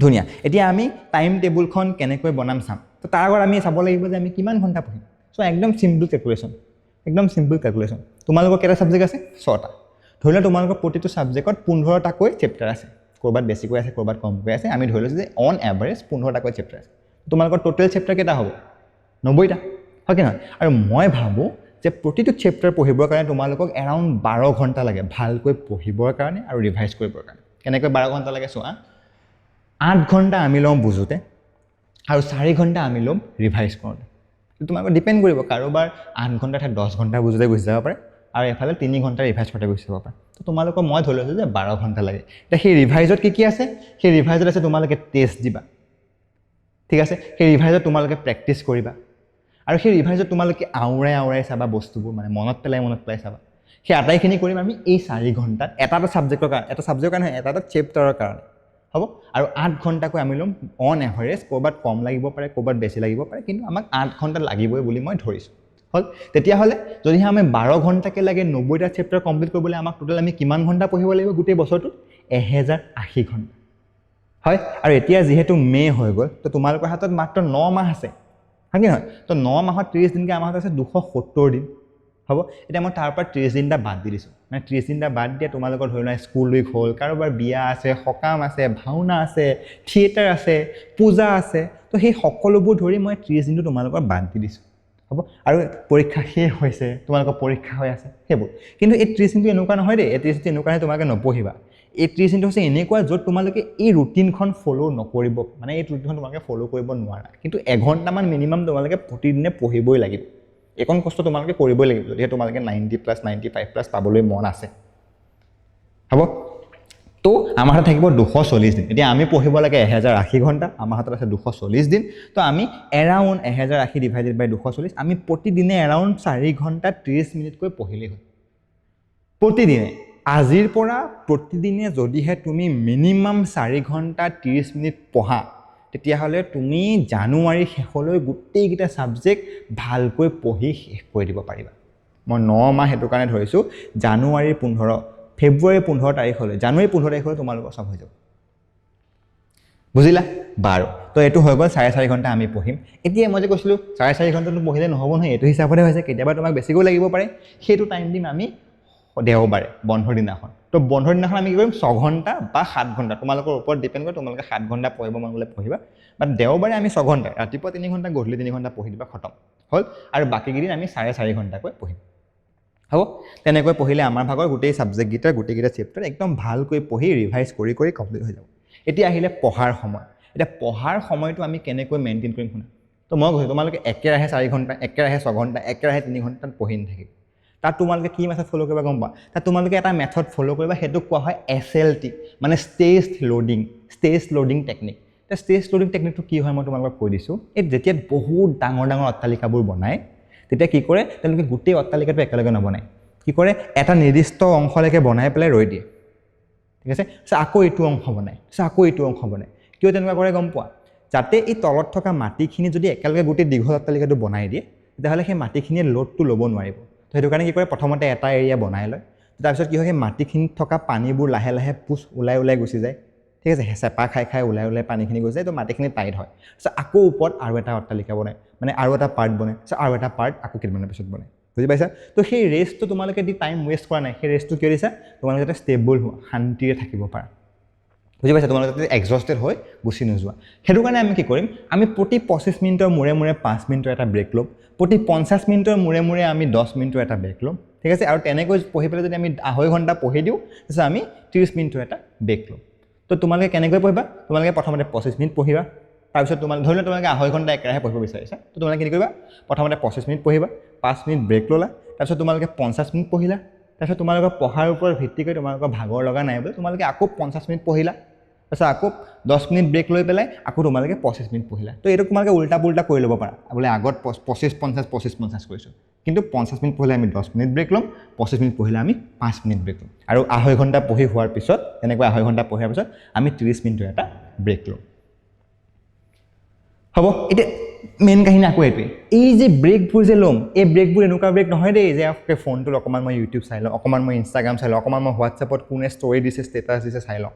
ধুনীয়া। এতিয়া আমি টাইম টেবুলখন কেনেকৈ বনাম চাম। তো তাৰ আগত আমি চাব লাগিব যে আমি কিমান ঘণ্টা পঢ়িম। চ' একদম চিম্পল কেলকুলেশ্যন। তোমালোকৰ কেইটা ছাবজেক্ট আছে? 6টা। ধৰি লোৱা তোমালোকৰ প্ৰতিটো ছাবজেক্টত 15টাকৈ চেপ্টাৰ আছে। ক'ৰবাত বেছিকৈ আছে, ক'ৰবাত কমকৈ আছে। আমি ধৰি লৈছোঁ যে অন এভাৰেজ 15টাকৈ চেপ্টাৰ আছে। তোমালোকৰ টোটেল চেপ্টাৰ কেইটা হ'ব? 90টা। হয় কি নহয়? আৰু মই ভাবোঁ যে প্ৰতিটো চেপ্টাৰ পঢ়িবৰ কাৰণে তোমালোকক এৰাউণ্ড 12 ঘণ্টা লাগে, ভালকৈ পঢ়িবৰ কাৰণে আৰু ৰিভাইজ কৰিবৰ কাৰণে। কেনেকৈ 12 ঘণ্টা লাগে চোৱা। 8 ঘণ্টা আমি লওঁ বুজোতে আৰু 4 ঘণ্টা আমি ল'ম ৰিভাইজ কৰোঁতে। তোমালোকৰ ডিপেণ্ড কৰিব, কাৰোবাৰ 8 ঘণ্টা ঠাইত 10 ঘণ্টা বুজোতে গুচি যাব পাৰে আৰু এফালে 3 ঘণ্টা ৰিভাইজ কৰোঁতে গুচি যাব পাৰে। তো তোমালোকৰ মই ধৰি লৈছোঁ যে 12 ঘণ্টা লাগে। এতিয়া সেই ৰিভাইজত কি আছে? সেই ৰিভাইজত আছে তোমালোকে টেষ্ট দিবা, ঠিক আছে? সেই ৰিভাইজত তোমালোকে প্ৰেক্টিছ কৰিবা আৰু সেই ৰিভাইজত তোমালোকে আওৰাই চাবা বস্তুবোৰ, মানে মনত পেলাই চাবা। সেই আটাইখিনি কৰিম আমি এই 4 ঘণ্টাত, এটা ছাবজেক্টৰ কাৰণে, এটা চেপ্টাৰৰ কাৰণে। হ'ব? আৰু 8 ঘণ্টাকৈ আমি ল'ম অন এভাৰেজ। ক'ৰবাত কম লাগিব পাৰে, ক'ৰবাত বেছি লাগিব পাৰে, কিন্তু আমাক 8 ঘণ্টা লাগিবই বুলি মই ধৰিছোঁ। হ'ল? তেতিয়াহ'লে যদিহে আমি 12 ঘণ্টাকৈ লাগে 90টা চেপ্টাৰ কমপ্লিট কৰিবলৈ, আমাক টোটেল আমি কিমান ঘণ্টা পঢ়িব লাগিব গোটেই বছৰটোত? 1080 ঘণ্টা। হয়? আৰু এতিয়া যিহেতু মে' হৈ গ'ল, তো তোমালোকৰ হাতত মাত্ৰ 9 মাহ আছে, হয় কি নহয়? তো 9 মাহত 30 দিনকৈ আমাৰ হাতত আছে 270 দিন। হ'ব এতিয়া মই তাৰ পৰা 30 দিনটা বাদ দি দিছোঁ মানে 30 দিনটা বাদ দিয়া তোমালোকৰ ধৰি লোৱা স্কুল উইক হ'ল কাৰোবাৰ বিয়া আছে সকাম আছে ভাওনা আছে থিয়েটাৰ আছে পূজা আছে তো সেই সকলোবোৰ ধৰি মই 30 দিনটো তোমালোকৰ বাদ দি দিছোঁ হ'ব আৰু পৰীক্ষা শেষ হৈছে তোমালোকৰ পৰীক্ষা হৈ আছে সেইবোৰ কিন্তু এই 30 দিনটো এনেকুৱা নহয় দেই এই 30 দিনটো এনেকুৱা নহয় তোমালোকে নপঢ়িবা এই 30 দিনটো হৈছে এনেকুৱা য'ত তোমালোকে এই ৰুটিনখন ফ'ল' নকৰিব মানে এই ৰুটিনখন তোমালোকে ফ'ল' কৰিব নোৱাৰা কিন্তু এঘণ্টামান মিনিমাম তোমালোকে প্ৰতিদিনে পঢ়িবই লাগিব এইকণ কষ্ট তোমালোকে কৰিবই লাগিব যদিহে তোমালোকে 90+ 95+ পাবলৈ মন আছে হ'ব তো আমাৰ হাতত থাকিব 240 দিন এতিয়া আমি পঢ়িব লাগে 1080 ঘণ্টা আমাৰ হাতত আছে 240 দিন তো আমি এৰাউণ্ড 1080 ডিভাইডেড বাই 240 আমি প্ৰতিদিনে এৰাউণ্ড 4 ঘণ্টা 30 মিনিটকৈ পঢ়িলেই হ'ল প্ৰতিদিনে আজিৰ পৰা প্ৰতিদিনে যদিহে তুমি মিনিমাম 4 ঘণ্টা 30 মিনিট পঢ়া তেতিয়াহ'লে তুমি জানুৱাৰী শেষলৈ গোটেইকেইটা ছাবজেক্ট ভালকৈ পঢ়ি শেষ কৰি দিব পাৰিবা মই 9 মাহ সেইটো কাৰণে ধৰিছোঁ জানুৱাৰীৰ 15 ফেব্ৰুৱাৰী 15 তাৰিখলৈ জানুৱাৰী 15 তাৰিখলৈ তোমালোকৰ সব হৈ যাব বুজিলা বাৰু তো এইটো হৈ গ'ল 4.5 ঘণ্টা আমি পঢ়িম এতিয়া মই যে কৈছিলোঁ 4.5 ঘণ্টাটো পঢ়িলে নহ'ব নহয় এইটো হিচাপতে হৈছে কেতিয়াবা তোমাক বেছিকৈ লাগিব পাৰে সেইটো টাইম দিম আমি দেওবাৰে বন্ধৰ দিনাখন তো বন্ধৰ দিনাখন আমি কি কৰিম 6 ঘণ্টা বা 7 ঘণ্টা তোমালোকৰ ওপৰত ডিপেণ্ড কৰে তোমালোকে 7 ঘণ্টা পঢ়িব মন গ'লে পঢ়িবা বাট দেওবাৰে আমি 6 ঘণ্টা ৰাতিপুৱা 3 ঘণ্টা গধূলি 3 ঘণ্টা পঢ়ি দিবা খতম হ'ল আৰু বাকীকেইদিন আমি 4.5 ঘণ্টাকৈ পঢ়িম হ'ব তেনেকৈ পঢ়িলে আমাৰ ভাগৰ গোটেই ছাবজেক্টকেইটা গোটেইকেইটা চেপ্টাৰ একদম ভালকৈ পঢ়ি ৰিভাইজ কৰি কৰি কমপ্লিট হৈ যাব এতিয়া আহিলে পঢ়াৰ সময় এতিয়া পঢ়াৰ সময়টো আমি কেনেকৈ মেইনটেইন কৰিম শুনা তো মই কৈছোঁ তোমালোকে একেৰাহে 4 ঘণ্টা একেৰাহে 6 ঘণ্টা একেৰাহে 3 ঘণ্টাত পঢ়ি নাথাকিব তাত তোমালোকে কি মেথড ফ'ল' কৰিবা গম পা তাত তোমালোকে এটা মেথড ফ'ল' কৰিবা সেইটো কোৱা হয় SLT মানে ষ্টেজ লোডিং টেকনিক এতিয়া ষ্টেজ লোডিং টেকনিকটো কি হয় মই তোমালোকক কৈ দিছোঁ এই যেতিয়া বহুত ডাঙৰ ডাঙৰ অট্টালিকাবোৰ বনায় তেতিয়া কি কৰে তেওঁলোকে গোটেই অট্টালিকাটো একেলগে নবনায় কি কৰে এটা নিৰ্দিষ্ট অংশলৈকে বনাই পেলাই ৰৈ দিয়ে ঠিক আছে আকৌ এইটো অংশ বনায় আকৌ এইটো অংশ বনায় কিয় তেনেকুৱা কৰে গম পোৱা যাতে এই তলত থকা মাটিখিনি যদি একেলগে গোটেই দীঘল অট্টালিকাটো বনাই দিয়ে তেতিয়াহ'লে সেই মাটিখিনিয়ে লোডটো ল'ব নোৱাৰিব তো সেইটো কাৰণে কি কৰে প্ৰথমতে এটা এৰিয়া বনাই লয় তাৰপিছত কি হয় সেই মাটিখিনিত থকা পানীবোৰ লাহে লাহে পুচ ওলাই গুচি যায় ঠিক আছে হেঁচেপা খাই ওলাই পানীখিনি গুচি যায় তো মাটিখিনি টাইট হয় আকৌ ওপৰত আৰু এটা অট্টালিকা বনায় মানে আৰু এটা পাৰ্ট বনায় আৰু এটা পাৰ্ট আকৌ কেইদিনমানৰ পিছত বনায় বুজি পাইছা তো সেই ৰেষ্টটো তোমালোকে দি টাইম ৱেষ্ট কৰা নাই সেই ৰেষ্টটো কিয় দিছা তোমালোকে যাতে ষ্টেবল হোৱা শান্তিৰে থাকিব পাৰা বুজি পাইছা তোমালোকে যাতে এক্সজষ্টেড হৈ গুচি নোযোৱা সেইটো কাৰণে আমি কি কৰিম আমি প্ৰতি 25 মিনিটৰ মূৰে 5 মিনিটৰ এটা ব্ৰেক ল'ম প্ৰতি 50 মিনিটৰ মূৰে আমি 10 মিনিটৰ এটা ব্ৰেক ল'ম ঠিক আছে আৰু তেনেকৈ পঢ়ি পেলাই যদি আমি 2.5 ঘণ্টা পঢ়ি দিওঁ তাৰপিছত আমি 30 মিনিটৰ এটা ব্ৰেক ল'ম তো তোমালোকে কেনেকৈ পঢ়িবা তোমালোকে প্ৰথমতে 25 মিনিট পঢ়িবা তাৰপিছত তোমালোকে ধৰি লোৱা তোমালোকে 2.5 ঘণ্টা একেৰাহে পঢ়িব বিচাৰিছা তো তোমালোকে কি কৰিবা প্ৰথমতে 25 মিনিট পঢ়িবা 5 মিনিট ব্ৰেক ল'লা তাৰপিছত তোমালোকে 50 মিনিট পঢ়িলা তাৰপিছত তোমালোকৰ পঢ়াৰ ওপৰত ভিত্তি কৰি তোমালোকৰ ভাগৰ লগা নাই বুলি তোমালোকে আকৌ 50 মিনিট পঢ়িলা তাৰপিছত আকৌ 10 মিনিট ব্ৰেক লৈ পেলাই আকৌ তোমালোকে 25 মিনিট পঢ়িলা তো এইটো তোমালোকে উল্টা পুল্টা কৰি ল'ব পাৰা বোলে আগত 25-50 কৰিছোঁ কিন্তু 50 মিনিট পঢ়িলে আমি 10 মিনিট ব্ৰেক ল'ম 25 মিনিট পঢ়িলে আমি 5 মিনিট ব্ৰেক ল'ম আৰু 2.5 ঘণ্টা পঢ়ি হোৱাৰ পিছত এনেকৈ 2.5 ঘণ্টা পঢ়াৰ পিছত আমি 30 মিনিটৰ এটা ব্ৰেক ল'ম হ'ব এতিয়া মেইন কাহিনী আকৌ এইটোৱে এই যে ব্ৰেকবোৰ যে ল'ম এই ব্ৰেকবোৰ এনেকুৱা ব্ৰেক নহয় দেই যে ফোনটোত অকণমান মই ইউটিউব চাই লওঁ অকণমান মই ইনষ্টাগ্ৰাম চাই লওঁ অকণমান মই হোৱাটছএপত কোনে ষ্টৰি দিছে ষ্টেটাছ দিছে চাই লওঁ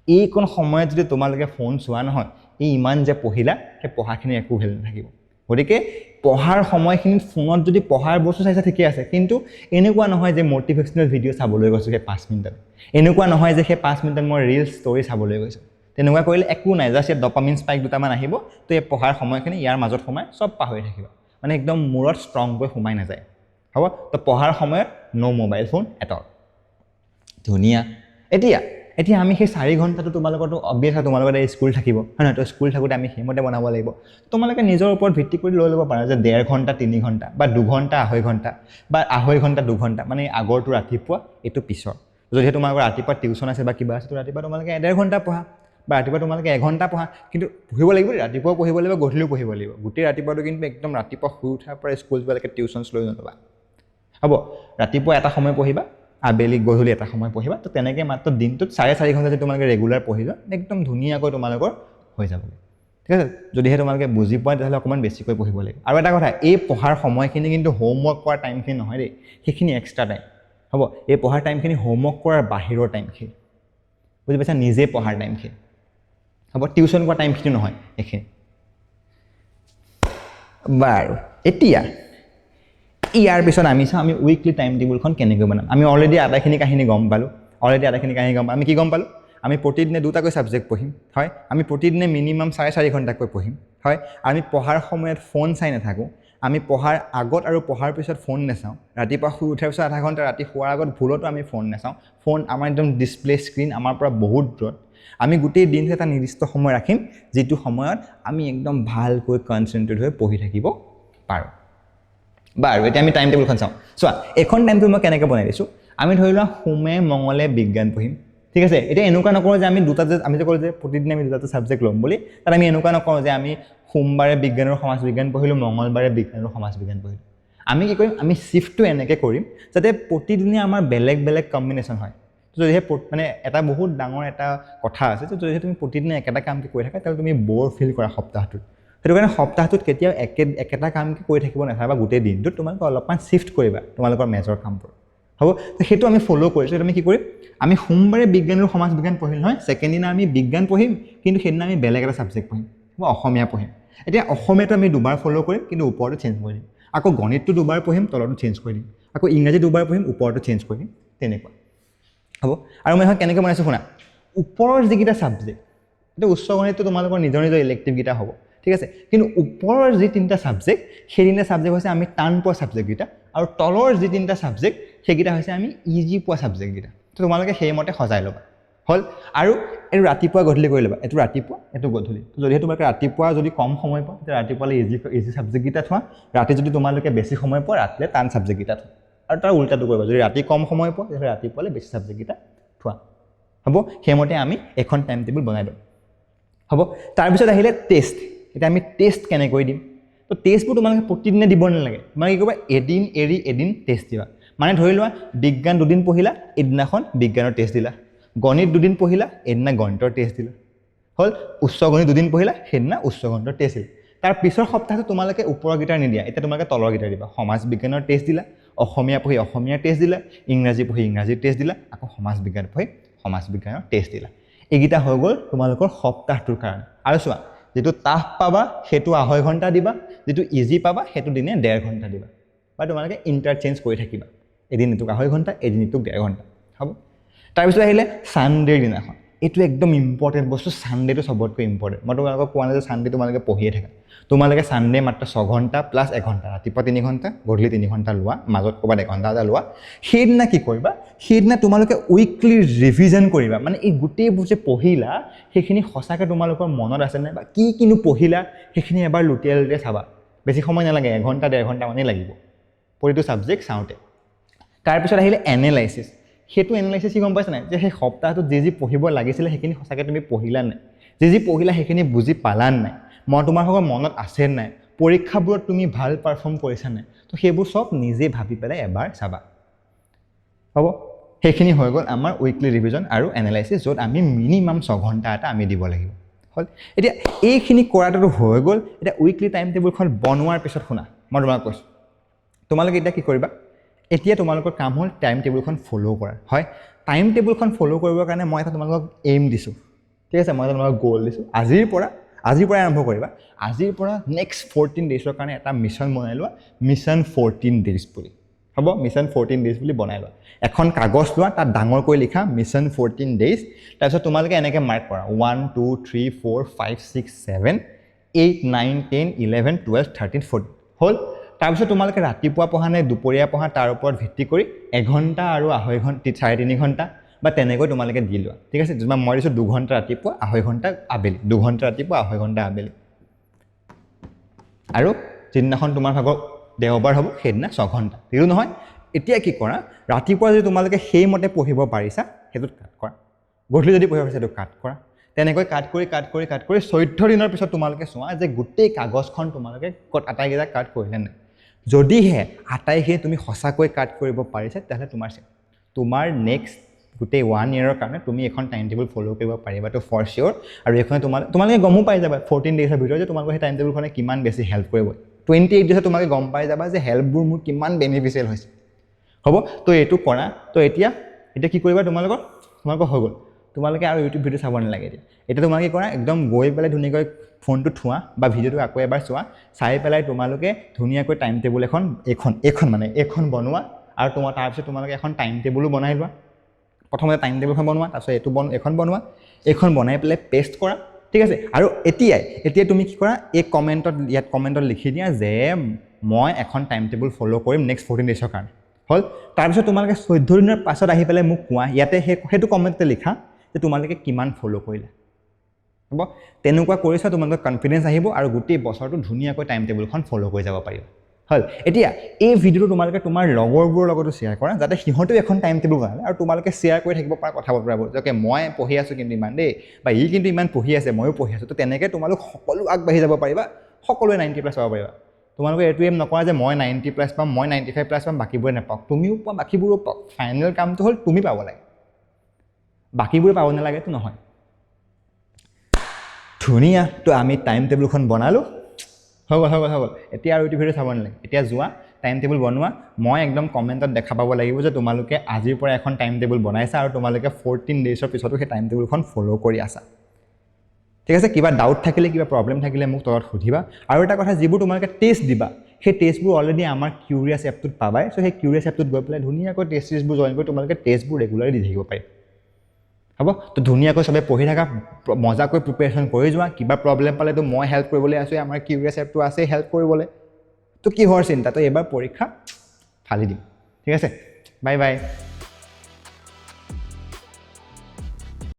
এইকণ সময়ত যদি তোমালোকে ফোন চোৱা নহয় এই ইমান যে পঢ়িলা সেই পঢ়াখিনি একো ভেলু নাথাকিব গতিকে পঢ়াৰ সময়খিনিত ফোনত যদি পঢ়াৰ বস্তু চাইছা ঠিকে আছে কিন্তু এনেকুৱা নহয় যে মটিভেশ্যনেল ভিডিঅ' চাবলৈ গৈছোঁ সেই 5 মিনিটত এনেকুৱা নহয় যে সেই 5 মিনিটত মই ৰিলছ ষ্টৰি চাবলৈ গৈছোঁ তেনেকুৱা কৰিলে একো নাই জাষ্ট ইয়াত ডপামিন স্পাইক দুটামান আহিব তো এই পঢ়াৰ সময়খিনি ইয়াৰ মাজত সোমাই চব পাহৰি থাকিবা মানে একদম মূৰত ষ্ট্ৰংকৈ সোমাই নাযায় হ'ব তো পঢ়াৰ সময়ত ন' মোবাইল ফোন এট অল ধুনীয়া এতিয়া আমি সেই 4 ঘণ্টাটো তোমালোকৰতো অবভিয়াছ তোমালোকৰ স্কুল থাকিব হয় নহয় তো স্কুল থাকোঁতে আমি সেইমতে বনাব লাগিব তোমালোকে নিজৰ ওপৰত ভিত্তি কৰি লৈ ল'ব পাৰা যে 1.5 ঘণ্টা 3 ঘণ্টা বা 2 ঘণ্টা 2.5 ঘণ্টা বা 2.5 ঘণ্টা 2 ঘণ্টা মানে আগৰটো ৰাতিপুৱা এইটো পিছৰ যদিহে তোমালোকৰ ৰাতিপুৱা টিউশ্যন আছে বা কিবা আছে তো ৰাতিপুৱা তোমালোকে 1.5 ঘণ্টা পঢ়া বা ৰাতিপুৱা তোমালোকে 1 ঘণ্টা পঢ়া কিন্তু পঢ়িব লাগিব ৰাতিপুৱাও পঢ়িব লাগিব গধূলিও পঢ়িব লাগিব গোটেই ৰাতিপুৱাটো কিন্তু একদম ৰাতিপুৱা শুই উঠাৰ পৰা স্কুল যোৱালৈকে টিউশ্যনছ লৈ নল'বা হ'ব ৰাতিপুৱা এটা সময় পঢ়িবা আবেলি গধূলি এটা সময় পঢ়িবা তো তেনেকৈ মাত্ৰ দিনটোত 4.5 ঘণ্টা যদি তোমালোকে ৰেগুলাৰ পঢ়িবা একদম ধুনীয়াকৈ তোমালোকৰ হৈ যাব ঠিক আছে যদিহে তোমালোকে বুজি পোৱা তেতিয়াহ'লে অকণমান বেছিকৈ পঢ়িব লাগিব আৰু এটা কথা এই পঢ়াৰ সময়খিনি কিন্তু হোমৱৰ্ক কৰাৰ টাইমখিনি নহয় দেই সেইখিনি এক্সট্ৰা টাইম হ'ব এই পঢ়াৰ টাইমখিনি হোমৱৰ্ক কৰাৰ বাহিৰৰ টাইমখিনি বুজি পাইছা নিজে পঢ়াৰ টাইমখিনি হ'ব টিউশ্যন কৰা টাইমখিনি নহয় এইখিনি বাৰু এতিয়া ইয়াৰ পিছত আমি চাওঁ আমি উইকলি টাইম টেবুলখন কেনেকৈ বনাম আমি অলৰেডি আটাইখিনি কাহিনী গম পালোঁ আমি কি গম পালোঁ আমি প্ৰতিদিনে দুটাকৈ ছাবজেক্ট পঢ়িম হয় আমি প্ৰতিদিনে মিনিমাম 4.5 ঘণ্টাকৈ পঢ়িম হয় আমি পঢ়াৰ সময়ত ফোন চাই নাথাকোঁ আমি পঢ়াৰ আগত আৰু পঢ়াৰ পিছত ফোন নাচাওঁ ৰাতিপুৱা শুই উঠাৰ পিছত আধা ঘণ্টা ৰাতি শোৱাৰ আগত ভুলতো আমি ফোন নাচাওঁ ফোন আমাৰ একদম ডিছপ্লে স্ক্ৰীণ আমাৰ পৰা বহুত দূৰত আমি গোটেই দিনটো এটা নিৰ্দিষ্ট সময় ৰাখিম যিটো সময়ত আমি একদম ভালকৈ কনচেনট্ৰেট হৈ পঢ়ি থাকিব পাৰোঁ বাৰু এতিয়া আমি টাইম টেবুলখন চাওঁ চোৱা এখন টাইম টেবুল মই কেনেকৈ বনাই দিছোঁ আমি ধৰি লোৱা সোমে মঙলে বিজ্ঞান পঢ়িম ঠিক আছে এতিয়া এনেকুৱা নকৰোঁ যে আমি আমি যে ক'লোঁ যে প্ৰতিদিনে আমি দুটা ছাবজেক্ট ল'ম বুলি তাত আমি এনেকুৱা নকৰোঁ যে আমি সোমবাৰে বিজ্ঞান আৰু সমাজ বিজ্ঞান পঢ়িলোঁ মঙলবাৰে বিজ্ঞান আৰু সমাজ বিজ্ঞান পঢ়িলোঁ আমি কি কৰিম আমি শ্বিফ্টটো এনেকৈ কৰিম যাতে প্ৰতিদিনে আমাৰ বেলেগ বেলেগ কম্বিনেশ্যন হয় যদিহে মানে এটা বহুত ডাঙৰ এটা কথা আছে যে যদিহে তুমি প্ৰতিদিনে একেটা কামকে কৰি থাকা তেতিয়াহ'লে তুমি ব'ৰ ফিল কৰা সপ্তাহটোত সেইটো কাৰণে সপ্তাহটোত কেতিয়াও একেটা কামকে কৰি থাকিব নাথাকিবা গোটেই দিনটোত তোমালোকে অলপমান শ্বিফ্ট কৰিবা তোমালোকৰ মেজৰ কামবোৰ হ'ব তো সেইটো আমি ফ'ল' কৰিছোঁ সেইটো আমি কি কৰিম আমি সোমবাৰে বিজ্ঞান আৰু সমাজ বিজ্ঞান পঢ়িম নহয় ছেকেণ্ড দিনা আমি বিজ্ঞান পঢ়িম কিন্তু সেইদিনা আমি বেলেগ এটা ছাবজেক্ট পঢ়িম বা অসমীয়া পঢ়িম এতিয়া অসমীয়াটো আমি দুবাৰ ফ'ল' কৰিম কিন্তু ওপৰটো চেঞ্জ কৰি দিম আকৌ গণিতটো দুবাৰ পঢ়িম তলতো চেঞ্জ কৰি দিম আকৌ ইংৰাজী দুবাৰ পঢ়িম ওপৰটো চেঞ্জ কৰি দিম তেনেকুৱা হ'ব আৰু মই এখন কেনেকৈ বনাইছোঁ শুনা ওপৰৰ যিকেইটা ছাবজেক্ট এইটো উচ্চ গণিতটো তোমালোকৰ নিজৰ ইলেক্টিভকেইটা হ'ব ঠিক আছে কিন্তু ওপৰৰ যি তিনিটা ছাবজেক্ট সেই তিনিটা ছাবজেক্ট হৈছে আমি টান পোৱা ছাবজেক্টকেইটা আৰু তলৰ যি তিনিটা ছাবজেক্ট সেইকেইটা হৈছে আমি ইজি পোৱা ছাবজেক্টকেইটা তো তোমালোকে সেইমতে সজাই ল'বা হ'ল আৰু এইটো ৰাতিপুৱা গধূলি কৰি ল'বা এইটো ৰাতিপুৱা এইটো গধূলি যদিহে তোমালোকে ৰাতিপুৱা যদি কম সময় পোৱা তেতিয়া ৰাতিপুৱালৈ ইজি ছাবজেক্টকেইটা থোৱা ৰাতি যদি তোমালোকে বেছি সময় পোৱা ৰাতিলৈ টান ছাবজেক্টকেইটা থোৱা আৰু তাৰ উল্টাটো কৰিবা যদি ৰাতি কম সময় পোৱা তেতিয়াহ'লে ৰাতিপুৱালৈ বেছি ছাবজেক্টকেইটা থোৱা হ'ব সেইমতে আমি এখন টাইম টেবুল বনাই দিওঁ হ'ব তাৰপিছত আহিলে টেষ্ট এতিয়া আমি টেষ্ট কেনেকৈ দিম তো টেষ্টবোৰ তোমালোকে প্ৰতিদিনে দিব নালাগে মানে কি কৰিবা এদিন এৰি এদিন টেষ্ট দিবা মানে ধৰি লোৱা বিজ্ঞান দুদিন পঢ়িলা এদিনাখন বিজ্ঞানৰ টেষ্ট দিলা গণিত দুদিন পঢ়িলা এদিনা গণিতৰ টেষ্ট দিলা হ'ল উচ্চ গণিত দুদিন পঢ়িলা সেইদিনা উচ্চ গণিতৰ টেষ্ট দিলা তাৰ পিছৰ সপ্তাহটো তোমালোকে ওপৰৰ গীটাৰ নিদিয়া এতিয়া তোমালোকে তলৰ গীটাৰ দিবা সমাজ বিজ্ঞানৰ টেষ্ট দিলা অসমীয়া পঢ়ি অসমীয়াৰ টেষ্ট দিলা ইংৰাজী পঢ়ি ইংৰাজীৰ টেষ্ট দিলা আকৌ সমাজ বিজ্ঞান পঢ়ি সমাজ বিজ্ঞানৰ টেষ্ট দিলা এইকেইটা হৈ গ'ল তোমালোকৰ সপ্তাহটোৰ কাৰণে আৰু চোৱা যিটো টাফ পাবা সেইটো 2.5 ঘণ্টা দিবা যিটো ইজি পাবা সেইটো দিনে 1.5 ঘণ্টা দিবা বা তোমালোকে ইণ্টাৰচেঞ্জ কৰি থাকিবা এদিন এইটোক 2.5 ঘণ্টা এদিন এইটোক 1.5 ঘণ্টা হ'ব তাৰপিছত আহিলে ছানডেৰ দিনাখন এইটো একদম ইম্পৰ্টেণ্ট বস্তু ছানডেটো চবতকৈ ইম্পৰ্টেণ্ট মই তোমালোকক কোৱা নাই যে ছানডে তোমালোকে পঢ়িয়ে থাকা তোমালোকে ছানডে মাত্ৰ 6 ঘণ্টা প্লাছ 1 ঘণ্টা ৰাতিপুৱা 3 ঘণ্টা গধূলি 3 ঘণ্টা লোৱা মাজত ক'ৰবাত 1 ঘণ্টা এটা লোৱা সেইদিনা কি কৰিবা সেইদিনা তোমালোকে উইকলি ৰিভিজন কৰিবা মানে এই গোটেইবোৰ যে পঢ়িলা সেইখিনি সঁচাকৈ তোমালোকৰ মনত আছে নাই বা কিনো পঢ়িলা সেইখিনি এবাৰ লুটিয়াই লুটিয়াই চাবা বেছি সময় নালাগে 1 ঘণ্টা 1.5 ঘণ্টা মানেই লাগিব প্ৰতিটো ছাবজেক্ট চাওঁতে তাৰপিছত আহিলে এনালাইচিছ সেইটো এনালাইচিছ কি গম পাইছা নাই যে সেই সপ্তাহটোত যি পঢ়িব লাগিছিলে সেইখিনি সঁচাকৈ তুমি পঢ়িলা নাই যি পঢ়িলা সেইখিনি বুজি পালা নাই মই তোমালোকৰ মনত আছে নাই পৰীক্ষাবোৰত তুমি ভাল পাৰফৰ্ম কৰিছা নাই তো সেইবোৰ চব নিজে ভাবি পেলাই এবাৰ চাবা হ'ব সেইখিনি হৈ গ'ল আমাৰ উইকলি ৰিভিজন আৰু এনালাইচিছ য'ত আমি মিনিমাম 6 ঘণ্টা এটা আমি দিব লাগিব হ'ল এতিয়া এইখিনি কৰাটো হৈ গ'ল এতিয়া উইকলি টাইম টেবুলখন বনোৱাৰ পিছত শুনা মই তোমাক কৈছোঁ তোমালোকে এতিয়া কি কৰিবা এতিয়া তোমালোকৰ কাম হ'ল টাইম টেবুলখন ফ'ল' কৰা হয় টাইম টেবুলখন ফ'ল' কৰিবৰ কাৰণে মই এটা তোমালোকক এইম দিছোঁ ঠিক আছে মই তোমালোকক গ'ল দিছোঁ আজিৰ পৰাই আৰম্ভ কৰিবা আজিৰ পৰা নেক্সট 14 ডেইজৰ কাৰণে এটা মিছন বনাই লোৱা মিছন 14 ডেইজ বুলি হ'ব মিছন 14 ডেইজ বুলি বনাই লোৱা এখন কাগজ লোৱা তাত ডাঙৰকৈ লিখা মিছন 14 ডেইজ তাৰপিছত তোমালোকে এনেকৈ মাৰ্ক কৰা 1 2 3 4 5 6 7 8 9 10 11 12 13 14 হ'ল তাৰপিছত তোমালোকে ৰাতিপুৱা পঢ়া নে দুপৰীয়া পঢ়া তাৰ ওপৰত ভিত্তি কৰি 1 ঘণ্টা আৰু 2.5 ঘণ্টা 3.5 ঘণ্টা বা তেনেকৈ তোমালোকে দি লোৱা ঠিক আছে যেনে মই দিছোঁ 2 ঘণ্টা ৰাতিপুৱা 2.5 ঘণ্টা আবেলি 2 ঘণ্টা ৰাতিপুৱা 2.5 ঘণ্টা আবেলি আৰু যিদিনাখন তোমাৰ ভাগৰ দেওবাৰ হ'ব সেইদিনা 6 ঘণ্টা সেইটো নহয় এতিয়া কি কৰা ৰাতিপুৱা যদি তোমালোকে সেইমতে পঢ়িব পাৰিছা সেইটোত কাট কৰা গধূলি যদি পঢ়িব পাৰিছা সেইটো কাট কৰা তেনেকৈ কাট কৰি 14 দিনৰ পিছত তোমালোকে চোৱা যে গোটেই কাগজখন তোমালোকে আটাইকেইটা কাট কৰিলে নাই যদিহে আটাইখিনি তুমি সঁচাকৈ কাট কৰিব পাৰিছা তেতিয়াহ'লে তোমাৰ নেক্সট গোটেই 1 ইয়াৰৰ কাৰণে তুমি এখন টাইম টেবুল ফ'ল' কৰিব পাৰিবা তো ফৰ চিয়'ৰ আৰু এইখনে তোমালোকে গমো পাই যাবা 14 ডেইজৰ ভিতৰত যে তোমালোকৰ সেই টাইম টেবুলখনে কিমান বেছি হেল্প কৰিব 28 ডেইজত তোমালোকে গম পাই যাবা যে হেল্পবোৰ মোৰ কিমান বেনিফিচিয়েল হৈছে হ'ব তো এইটো কৰা তো এতিয়া কি কৰিবা তোমালোকৰ হৈ গ'ল তোমালোকে আৰু ইউটিউব ভিডিঅ' চাব নালাগে এতিয়া তোমালোকে কৰা একদম গৈ পেলাই ধুনীয়াকৈ ফোনটো থোৱা বা ভিডিঅ'টো আকৌ এবাৰ চোৱা চাই পেলাই তোমালোকে ধুনীয়াকৈ টাইম টেবুল এখন বনোৱা আৰু তাৰপিছত তোমালোকে এখন টাইম টেবুলো বনাই লোৱা প্ৰথমতে টাইম টেবুলখন বনোৱা তাৰপিছত এখন বনোৱা এইখন বনাই পেলাই পেষ্ট কৰা ঠিক আছে আৰু এতিয়া তুমি কি কৰা এই কমেণ্টত লিখি দিয়া যে মই এখন টাইম টেবুল ফ'ল' কৰিম নেক্সট 14 ডেইজৰ কাৰণে হ'ল তাৰপিছত তোমালোকে 14 দিনৰ পাছত আহি পেলাই মোক কোৱা ইয়াতে সেইটো কমেণ্টতে লিখা যে তোমালোকে কিমান ফ'ল' কৰিলা হ'ব তেনেকুৱা কৰিছা তোমালোকৰ কনফিডেঞ্চ আহিব আৰু গোটেই বছৰটো ধুনীয়াকৈ টাইম টেবুলখন ফ'ল' কৰি যাব পাৰিব হ'ল এতিয়া এই ভিডিঅ'টো তোমালোকে তোমাৰ লগৰবোৰৰ লগতো শ্বেয়াৰ কৰা যাতে সিহঁতেও এখন টাইম টেবুল বনালে আৰু তোমালোকে শ্বেয়াৰ কৰি থাকিব পৰা কথা বতৰাবোৰ যে মই পঢ়ি আছোঁ কিন্তু ইমান দেই বা ই কিন্তু ইমান পঢ়ি আছে ময়ো পঢ়ি আছোঁ তো তেনেকৈ তোমালোক সকলো আগবাঢ়ি যাব পাৰিবা সকলোৱে 90+ পাব পাৰিবা তোমালোকে এইটো এম নকৰা যে মই 90+ পাম মই 95+ পাম বাকীবোৰে নাপাওক তুমিও পোৱা বাকীবোৰেও পাওক ফাইনেল কামটো হ'ল তুমি পাব লাগে বাকীবোৰে পাব নালাগেতো নহয় ধুনীয়া তো আমি টাইম টেবুলখন বনালোঁ হৈ গ'ল এতিয়া আৰু ইউটিউব ভিডিঅ' চাব নালাগে এতিয়া যোৱা টাইম টেবুল বনোৱা মই একদম কমেণ্টত দেখা পাব লাগিব যে তোমালোকে আজিৰ পৰা এখন টাইম টেবুল বনাইছা আৰু তোমালোকে 14 ডেইজৰ পিছতো সেই টাইম টেবুলখন ফ'ল' কৰি আছা ঠিক আছে কিবা ডাউট থাকিলে কিবা প্ৰব্লেম থাকিলে মোক তলত সুধিবা আৰু এটা কথা যিবোৰ তোমালোকে টেষ্ট দিবা সেই টেষ্টবোৰ অলৰেডি আমাৰ কিউৰিয়াছ এপটোত পাবাই চ' সেই কিউৰিয়াছ এপটোত গৈ পেলাই ধুনীয়াকৈ টেষ্টবোৰ জইন কৰি তোমালোকে টেষ্টবোৰ ৰেগুলাৰলি দি থাকিব পাৰিবা হ'ব তো ধুনীয়াকৈ চবে পঢ়ি থাকা মজাকৈ প্ৰিপেৰেশ্যন কৰি যোৱা কিবা প্ৰব্লেম পালেতো মই হেল্প কৰিবলৈ আছোঁ আমাৰ কিউৰিয়াছ এপটো আছে হেল্প কৰিবলৈ তো কিহৰ চিন্তা তো এইবাৰ পৰীক্ষা ফালি দিম ঠিক আছে বাই বাই